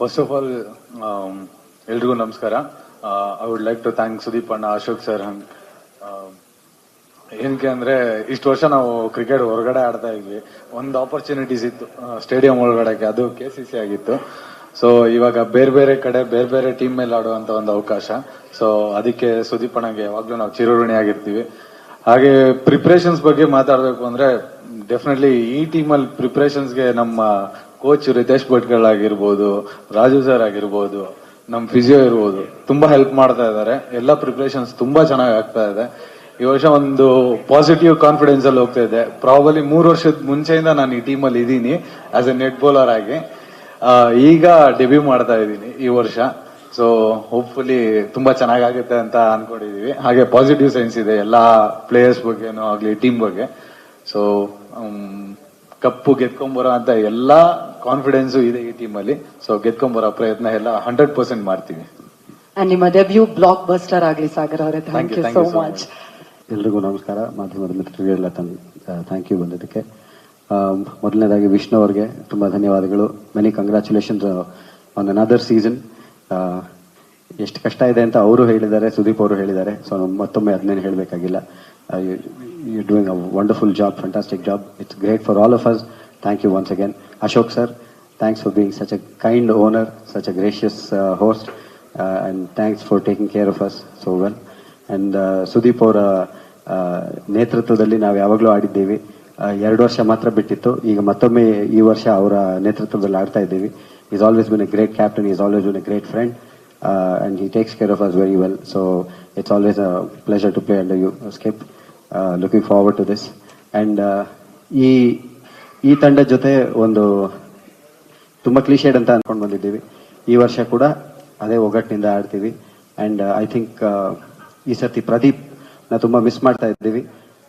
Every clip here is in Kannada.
First of all, ಎಲ್ರಿಗೂ ನಮಸ್ಕಾರ. I would like to thank Sudeep ಅಣ್ಣ, ಅಶೋಕ್ ಸರ್. ಏನಕ್ಕೆ ಅಂದ್ರೆ ಇಷ್ಟು ವರ್ಷ ನಾವು ಕ್ರಿಕೆಟ್ ಹೊರಗಡೆ ಆಡ್ತಾ ಇದ್ವಿ. ಒಂದು ಆಪರ್ಚುನಿಟೀಸ್ ಇತ್ತು ಸ್ಟೇಡಿಯಂ ಒಳಗಡೆಗೆ, ಅದು KCC ಆಗಿತ್ತು. ಸೊ ಇವಾಗ ಬೇರೆ ಬೇರೆ ಕಡೆ ಬೇರೆ ಬೇರೆ ಟೀಮ್ ಮೇಲೆ ಆಡುವಂತ ಒಂದು ಅವಕಾಶ. ಸೊ ಅದಕ್ಕೆ ಸುದೀಪ್ ಅಣ್ಣಗೆ ಯಾವಾಗ್ಲೂ ನಾವು ಚಿರಋಣಿ ಆಗಿರ್ತೀವಿ. ಹಾಗೆ ಪ್ರಿಪರೇಷನ್ಸ್ ಬಗ್ಗೆ ಮಾತಾಡಬೇಕು ಅಂದ್ರೆ ಡೆಫಿನೆಟ್ಲಿ ಈ ಟೀಮಲ್ಲಿ ಪ್ರಿಪರೇಷನ್ಸ್ಗೆ ನಮ್ಮ ಕೋಚ್ ರಿತೇಶ್ ಭಟ್ಕಳ್ ಆಗಿರ್ಬೋದು, ರಾಜು ಸರ್ ಆಗಿರ್ಬೋದು, ನಮ್ ಫಿಸಿಯೋ ಇರ್ಬೋದು, ತುಂಬಾ ಹೆಲ್ಪ್ ಮಾಡ್ತಾ ಇದ್ದಾರೆ. ಎಲ್ಲ ಪ್ರಿಪರೇಷನ್ಸ್ ತುಂಬಾ ಚೆನ್ನಾಗಿ ಆಗ್ತಾ ಇದೆ. ಈ ವರ್ಷ ಒಂದು ಪಾಸಿಟಿವ್ ಕಾನ್ಫಿಡೆನ್ಸ್ ಅಲ್ಲಿ ಹೋಗ್ತಾ ಇದೆ. ಪ್ರಾಬಲಿ 3 ವರ್ಷದ ಮುಂಚೆಯಿಂದ ನಾನು ಈ ಟೀಮ್ ಅಲ್ಲಿ ಇದ್ದೀನಿ ಆಸ್ ಎ ನೆಟ್ ಬೌಲರ್ ಆಗಿ. ಈಗ ಡೆಬ್ಯೂ ಮಾಡ್ತಾ ಇದ್ದೀನಿ ಈ ವರ್ಷ. ಸೊ ಹೋಪ್ಫುಲಿ ತುಂಬಾ ಚೆನ್ನಾಗುತ್ತೆ ಅಂತ ಅನ್ಕೊಂಡಿದೀವಿ. ಹಾಗೆ ಪಾಸಿಟಿವ್ ಸೈನ್ಸ್ ಇದೆ ಎಲ್ಲಾ ಪ್ಲೇಯರ್ಸ್ ಬಗ್ಗೆನೂ ಆಗ್ಲಿ, ಟೀಮ್ ಬಗ್ಗೆ. ಸೊ ಕಪ್ಪು ಗೆದ್ಕೊಂಬರೋ ಅಂತ ಎಲ್ಲಾ ಕಾನ್ಫಿಡೆನ್ಸ್ ಇದೆ ಈ ಟೀಮ್ ಅಲ್ಲಿ. ಸೊ ಗೆದ್ಕೊಂಬರೋ ಪ್ರಯತ್ನ ಎಲ್ಲ 100% ಮಾಡ್ತೀವಿ. ನಿಮ್ಮ ಡೆಬ್ಯೂ ಬ್ಲಾಕ್ ಬಸ್ಟರ್ ಆಗಲಿ ಸಾಗರ್ ಅವರೇ. Thank you so much. ಎಲ್ರಿಗೂ ನಮಸ್ಕಾರ. ಮಾಧ್ಯಮದ ಮಿತ್ರರಿಗೆಲ್ಲ ಥ್ಯಾಂಕ್ ಯು ಬಂದಿದ್ದಕ್ಕೆ. ಮೊದಲನೇದಾಗಿ ವಿಷ್ಣು ಅವರಿಗೆ ತುಂಬಾ ಧನ್ಯವಾದಗಳು. Many congratulations on another season. ಎಷ್ಟು ಕಷ್ಟ ಇದೆ ಅಂತ ಅವರು ಹೇಳಿದ್ದಾರೆ, ಸುದೀಪ್ ಅವರು ಹೇಳಿದ್ದಾರೆ. ಸೊ ಮತ್ತೊಮ್ಮೆ ಅದನ್ನೇನು ಹೇಳಬೇಕಾಗಿಲ್ಲ. You're doing a wonderful job, fantastic job. It's great for all of us. Thank you once again. Ashok sir, thanks for being such a kind owner, such a gracious host, and thanks for taking care of us so well. And Sudeep ಅವರ ನೇತೃತ್ವದಲ್ಲಿ ನಾವು ಯಾವಾಗಲೂ ಆಡಿದ್ದೀವಿ. 2 ವರ್ಷ ಮಾತ್ರ ಬಿಟ್ಟಿತ್ತು. ಈಗ ಮತ್ತೊಮ್ಮೆ ಈ ವರ್ಷ ಅವರ ನೇತೃತ್ವದಲ್ಲಿ ಆಡ್ತಾ ಇದ್ದೀವಿ. He's always been a great captain. He's always been a great friend. And he takes care of us very well. So it's always a pleasure to play under you, Skip. Looking forward to this. And ಈ ತಂಡದ ಜೊತೆ ಒಂದು ತುಂಬಾ ಕ್ಲೀಶೇಡ್ ಅಂತ ಅನ್ಕೊಂಡು ಬಂದಿದ್ದೀವಿ. ಈ ವರ್ಷ ಕೂಡ ಅದೇ ಒಗ್ಗಟ್ಟಿನಿಂದ ಆಡ್ತೀವಿ. ಅಂಡ್ ಐ ಥಿಂಕ್ ಈ ಸರ್ತಿ ಪ್ರದೀಪ್ ನ ತುಂಬಾ ಮಿಸ್ ಮಾಡ್ತಾ ಇದ್ದೀವಿ.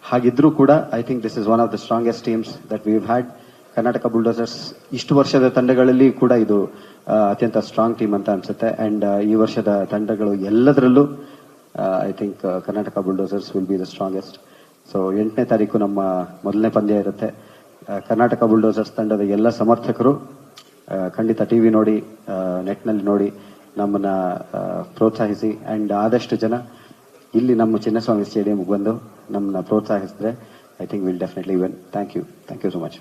ಹಾಗಿದ್ರೂ ಕೂಡ I think this is one of the strongest teams that we had. Karnataka bulldozers ಇಷ್ಟು ವರ್ಷದ ತಂಡಗಳಲ್ಲಿ ಕೂಡ ಇದು ಅತ್ಯಂತ ಸ್ಟ್ರಾಂಗ್ ಟೀಮ್ ಅಂತ ಅನ್ಸುತ್ತೆ. ಅಂಡ್ ಈ ವರ್ಷದ ತಂಡಗಳು ಎಲ್ಲದರಲ್ಲೂ I think Karnataka bulldozers will be the strongest. So 8ನೇ ತಾರೀಕು ನಮ್ಮ ಮೊದಲನೇ ಪಂದ್ಯ ಇರುತ್ತೆ. ಕರ್ನಾಟಕ ಬುಲ್ಡೋಸರ್ಸ್ ತಂಡದ ಎಲ್ಲ ಸಮರ್ಥಕರು ಖಂಡಿತ ಟಿವಿ ನೋಡಿ, ನೆಟ್ನಲ್ಲಿ ನೋಡಿ ನಮ್ಮನ್ನ ಪ್ರೋತ್ಸಾಹಿಸಿ. ಅಂಡ್ ಆದಷ್ಟು ಜನ ಇಲ್ಲಿ ನಮ್ಮ ಚಿನ್ನಸ್ವಾಮಿ ಸ್ಟೇಡಿಯಂಗೆ ಬಂದು ನಮ್ಮನ್ನ ಪ್ರೋತ್ಸಾಹಿಸಿದ್ರೆ I think will definitely win. Thank you so much.